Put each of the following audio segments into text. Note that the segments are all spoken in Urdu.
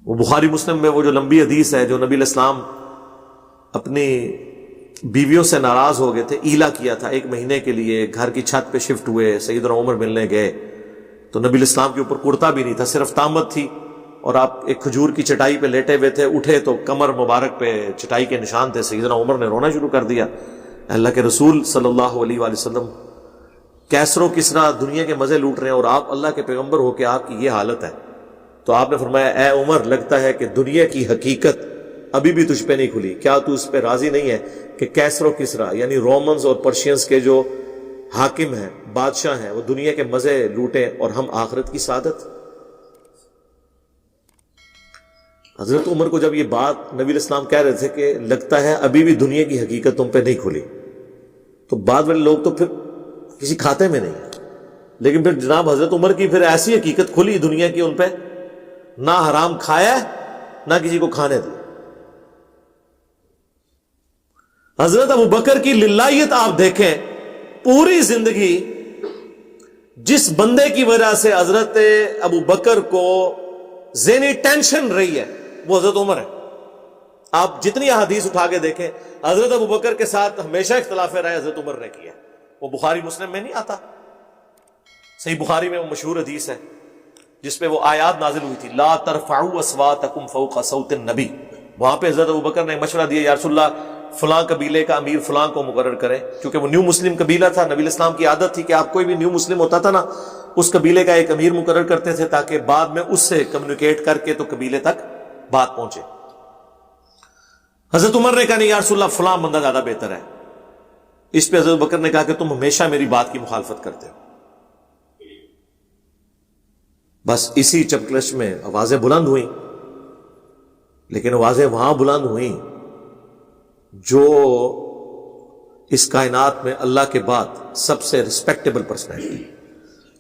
وہ بخاری مسلم میں وہ جو لمبی حدیث ہے جو نبی علیہ السلام اپنی بیویوں سے ناراض ہو گئے تھے، ایلا کیا تھا 1 مہینے کے لیے، گھر کی چھت پہ شفٹ ہوئے، سیدنا عمر ملنے گئے تو نبی علیہ السلام کے اوپر کرتا بھی نہیں تھا، صرف تامت تھی، اور آپ ایک کھجور کی چٹائی پہ لیٹے ہوئے تھے، اٹھے تو کمر مبارک پہ چٹائی کے نشان تھے۔ سیدنا عمر نے رونا شروع کر دیا، اللہ کے رسول صلی اللہ علیہ وآلہ وسلم کیسر و کسریٰ دنیا کے مزے لوٹ رہے ہیں اور آپ اللہ کے پیغمبر ہو کے آپ کی یہ حالت ہے۔ تو آپ نے فرمایا اے عمر، لگتا ہے کہ دنیا کی حقیقت ابھی بھی تجھ پہ نہیں کھلی، کیا تو اس پہ راضی نہیں ہے کہ کیسر و کسریٰ یعنی رومنز اور پرشینز کے جو حاکم ہیں، بادشاہ ہیں، وہ دنیا کے مزے لوٹیں اور ہم آخرت کی سعادت؟ حضرت عمر کو جب یہ بات نبی علیہ السلام کہہ رہے تھے کہ لگتا ہے ابھی بھی دنیا کی حقیقت تم پہ نہیں کھلی، تو بعد والے لوگ تو پھر کسی کھاتے میں نہیں، لیکن پھر جناب حضرت عمر کی پھر ایسی حقیقت کھلی دنیا کی، ان پہ نہ حرام کھایا نہ کسی کو کھانے دی۔ حضرت ابو بکر کی للہیت آپ دیکھیں، پوری زندگی جس بندے کی وجہ سے حضرت ابو بکر کو ذہنی ٹینشن رہی ہے وہ حضرت عمر ہے۔ آپ جتنی احادیث اٹھا کے دیکھیں، حضرت ابو بکر کے ساتھ ہمیشہ اختلاف رائے حضرت عمر نے کیا، وہ بخاری مسلم میں نہیں آتا؟ صحیح بخاری میں وہ مشہور حدیث ہے جس پہ وہ آیات نازل ہوئی تھی، لا ترفعوا اصواتکم فوق صوت النبی۔ وہاں پہ حضرت ابو بکر نے مشورہ دیا، یا رسول اللہ فلاں قبیلے کا امیر فلاں کو مقرر کریں، کیونکہ وہ نیو مسلم قبیلہ تھا۔ نبی علیہ السلام کی عادت تھی کہ آپ کوئی بھی نیو مسلم ہوتا تھا نا، اس قبیلے کا ایک امیر مقرر کرتے تھے تاکہ بعد میں اس سے کمیونیکیٹ کر کے تو قبیلے تک بات پہنچے۔ حضرت عمر نے کہا نہیں یا رسول اللہ فلاں بندہ زیادہ بہتر ہے۔ اس پہ حضرت بکر نے کہا کہ تم ہمیشہ میری بات کی مخالفت کرتے ہو۔ بس اسی چپکلش میں آوازیں بلند ہوئیں، لیکن آوازیں وہاں بلند ہوئیں جو اس کائنات میں اللہ کے بعد سب سے ریسپیکٹیبل پرسنالٹی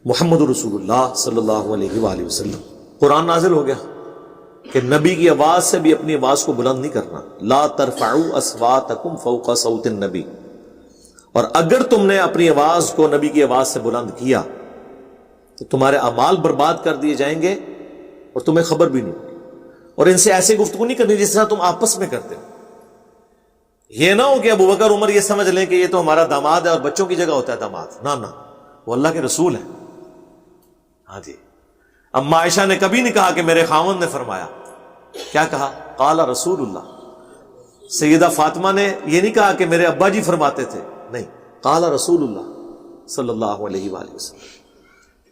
محمد رسول اللہ صلی اللہ علیہ وآلہ وسلم۔ قرآن نازل ہو گیا کہ نبی کی آواز سے بھی اپنی آواز کو بلند نہیں کرنا، لا ترفعوا اصواتکم فوق صوت النبی، اور اگر تم نے اپنی آواز کو نبی کی آواز سے بلند کیا تو تمہارے اعمال برباد کر دیے جائیں گے اور تمہیں خبر بھی نہیں ہوگی، اور ان سے ایسے گفتگو نہیں کرنی جس طرح تم آپس میں کرتے ہو۔ یہ نہ ہو کہ ابو بکر عمر یہ سمجھ لیں کہ یہ تو ہمارا داماد ہے اور بچوں کی جگہ ہوتا ہے داماد، نہ وہ اللہ کے رسول ہیں۔ ہاں جی، اما عائشہ نے کبھی نہیں کہا کہ میرے خاوند نے فرمایا، کیا کہا؟ قال رسول اللہ۔ سیدہ فاطمہ نے یہ نہیں کہا کہ میرے ابا جی فرماتے تھے، نہیں، قال رسول اللہ صلی اللہ علیہ وآلہ وسلم۔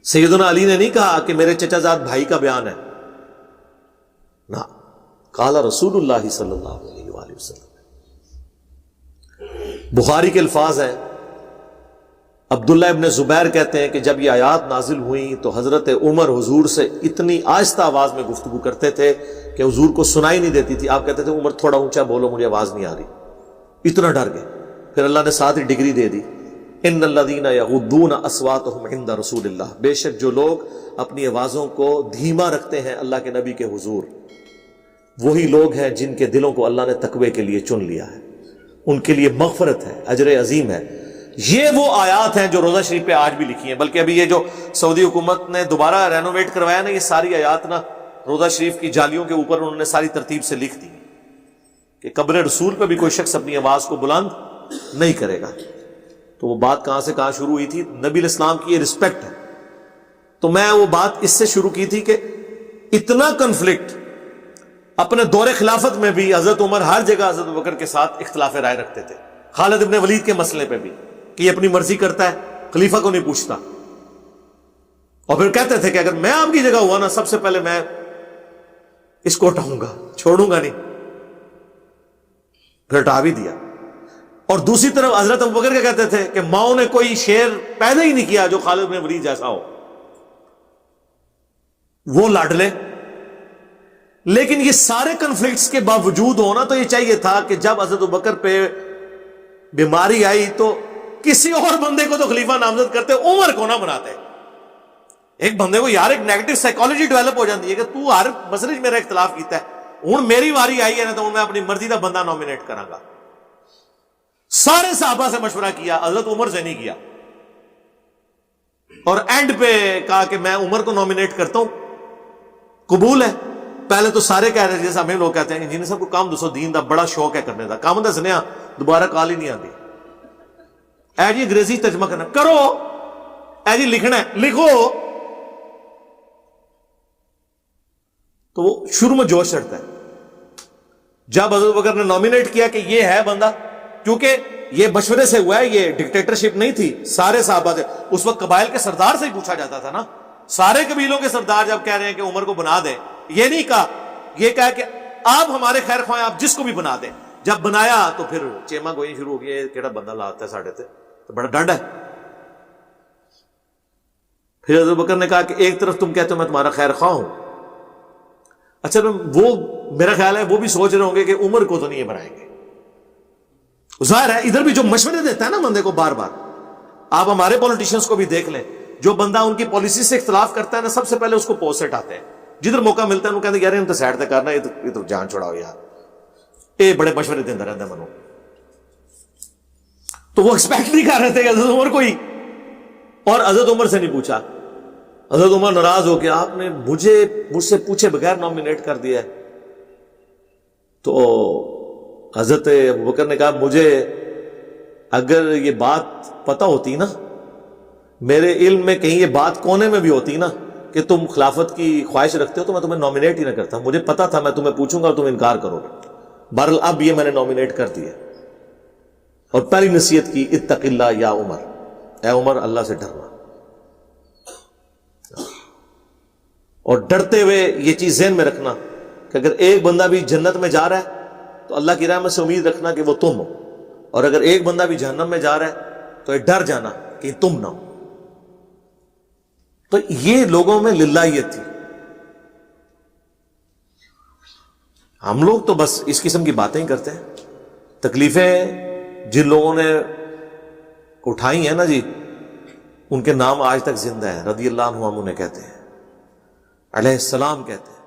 سیدنا علی نے نہیں کہا کہ میرے چچا زاد بھائی کا بیان ہے، نہ، قال رسول اللہ صلی اللہ علیہ وآلہ وسلم۔ بخاری کے الفاظ ہیں، عبداللہ ابن زبیر کہتے ہیں کہ جب یہ آیات نازل ہوئیں تو حضرت عمر حضور سے اتنی آہستہ آواز میں گفتگو کرتے تھے کہ حضور کو سنائی نہیں دیتی تھی۔ آپ کہتے تھے عمر تھوڑا اونچا بولو، مجھے آواز نہیں آ رہی، اتنا ڈر گئے۔ پھر اللہ نے ساتھ ہی ڈگری دے دی، ان الذین یغضون اصواتهم عند رسول اللہ، بے شک جو لوگ اپنی آوازوں کو دھیما رکھتے ہیں اللہ کے نبی کے حضور، وہی لوگ ہیں جن کے دلوں کو اللہ نے تقوی کے لیے چن لیا ہے، ان کے لیے مغفرت ہے، اجر عظیم ہے۔ یہ وہ آیات ہیں جو روزہ شریف پہ آج بھی لکھی ہیں، بلکہ ابھی یہ جو سعودی حکومت نے دوبارہ رینوویٹ کروایا نا، یہ ساری آیات نا روزہ شریف کی جالیوں کے اوپر انہوں نے ساری ترتیب سے لکھ دی کہ قبر رسول پہ بھی کوئی شخص اپنی آواز کو بلند نہیں کرے گا۔ تو وہ بات کہاں سے کہاں شروع ہوئی تھی؟ نبی علیہ السلام کی یہ رسپیکٹ ہے۔ تو میں وہ بات اس سے شروع کی تھی کہ اتنا کنفلکٹ اپنے دور خلافت میں بھی حضرت عمر ہر جگہ حضرت بکر کے ساتھ اختلاف رائے رکھتے تھے، خالد ابن ولید کے مسئلے پہ بھی کہ یہ اپنی مرضی کرتا ہے، خلیفہ کو نہیں پوچھتا، اور پھر کہتے تھے کہ اگر میں آپ کی جگہ ہوا نا سب سے پہلے میں اس کو ہٹاؤں گا، چھوڑوں گا نہیں، پھر ہٹا بھی دیا۔ اور دوسری طرف حضرت ابوبکر کیا کہتے تھے کہ ماؤں نے کوئی شیر پیدا ہی نہیں کیا جو خالد بن ولید جیسا ہو، وہ لاڈلے۔ لیکن یہ سارے کنفلکٹس کے باوجود ہونا تو یہ چاہیے تھا کہ جب حضرت ابوبکر پہ بیماری آئی تو کسی اور بندے کو تو خلیفہ نامزد کرتے، عمر کو نہ بناتے۔ ایک بندے کو یار ایک نیگیٹو سائیکالوجی ڈیولپ ہو جاتی ہے کہ تو ہر مسئلے میرا اختلاف کیتا ہے، ہوں میری واری آئی ہے نا تو میں اپنی مرضی کا بندہ نامینیٹ کراں گا۔ سارے صحابہ سے مشورہ کیا، حضرت عمر سے نہیں کیا، اور اینڈ پہ کہا کہ میں عمر کو نامینیٹ کرتا ہوں، قبول ہے۔ پہلے تو سارے کہہ رہے جیسے ہمیں لوگ کہتے ہیں کہ جن سب کو کام دسو دین دا بڑا شوق ہے کرنے دا کام دسنے دوبارہ کال ہی نہیں آتی اے جی انگریزی ترجمہ کرنا کرو اے جی لکھنا ہے لکھو تو وہ شروع میں جوش چڑھتا ہے. جب حضرت بکر نے نامینیٹ کیا کہ یہ ہے بندہ, کیونکہ یہ مشورے سے ہوا ہے, یہ ڈکٹیٹرشپ نہیں تھی, سارے صحابہ سے اس وقت قبائل کے سردار سے ہی پوچھا جاتا تھا نا, سارے قبیلوں کے سردار جب کہہ رہے ہیں کہ عمر کو بنا دیں, یہ نہیں کہا, یہ کہا کہ آپ ہمارے خیر خواہ آپ جس کو بھی بنا دیں. جب بنایا تو پھر چیما گوئی شروع ہو گئی کیڑا بندہ لاتا ہے ساڑھے تے, تو بڑا ڈنڈ ہے. پھر حضرت بکر نے کہا کہ ایک طرف تم کہتے ہو میں تمہارا خیر خواہ ہوں, اچھا وہ میرا خیال ہے وہ بھی سوچ رہے ہوں گے کہ عمر کو تو نہیں یہ بنائیں گے. ظاہر ہے ادھر بھی جو مشورے دیتا ہے نا بندے کو بار بار, آپ ہمارے پولیٹیشینز کو بھی دیکھ لیں, جو بندہ ان کی پالیسی سے اختلاف کرتا ہے نا سب سے پہلے اس کو پوسٹ ہٹاتے ہیں, جدھر موقع ملتا ہے وہ کہتے ہیں یار ان تو سائڈ تے کرنا, یہ تو جان چھوڑاؤ یار, یہ بڑے مشورے دیتا رہتا ہے منو. تو وہ ایکسپیکٹ نہیں کر رہے تھے حضرت عمر کو ہی, اور حضرت عمر سے نہیں پوچھا. حضرت عمر ناراض ہو کے آپ نے مجھ سے پوچھے بغیر نامینیٹ کر دیا ہے. تو حضرت ابوبکر نے کہا مجھے اگر یہ بات پتہ ہوتی نا, میرے علم میں کہیں یہ بات کونے میں بھی ہوتی نا کہ تم خلافت کی خواہش رکھتے ہو تو میں تمہیں نامینیٹ ہی نہ کرتا. مجھے پتا تھا میں تمہیں پوچھوں گا اور تم انکار کرو گے. بہرحال اب یہ میں نے نامینیٹ کر دیا. اور پہلی نصیحت کی اتق اللہ یا عمر, اے عمر اللہ سے ڈرنا. اور ڈرتے ہوئے یہ چیز ذہن میں رکھنا کہ اگر ایک بندہ بھی جنت میں جا رہا ہے تو اللہ کی رحمت سے امید رکھنا کہ وہ تم ہو, اور اگر ایک بندہ بھی جہنم میں جا رہا ہے تو ڈر جانا کہ تم نہ ہو. تو یہ لوگوں میں للہیت تھی. ہم لوگ تو بس اس قسم کی باتیں ہی کرتے ہیں. تکلیفیں جن لوگوں نے اٹھائی ہیں نا جی, ان کے نام آج تک زندہ ہیں. رضی اللہ عنہ ہم انہیں کہتے ہیں, علیہ السلام کہتے ہیں.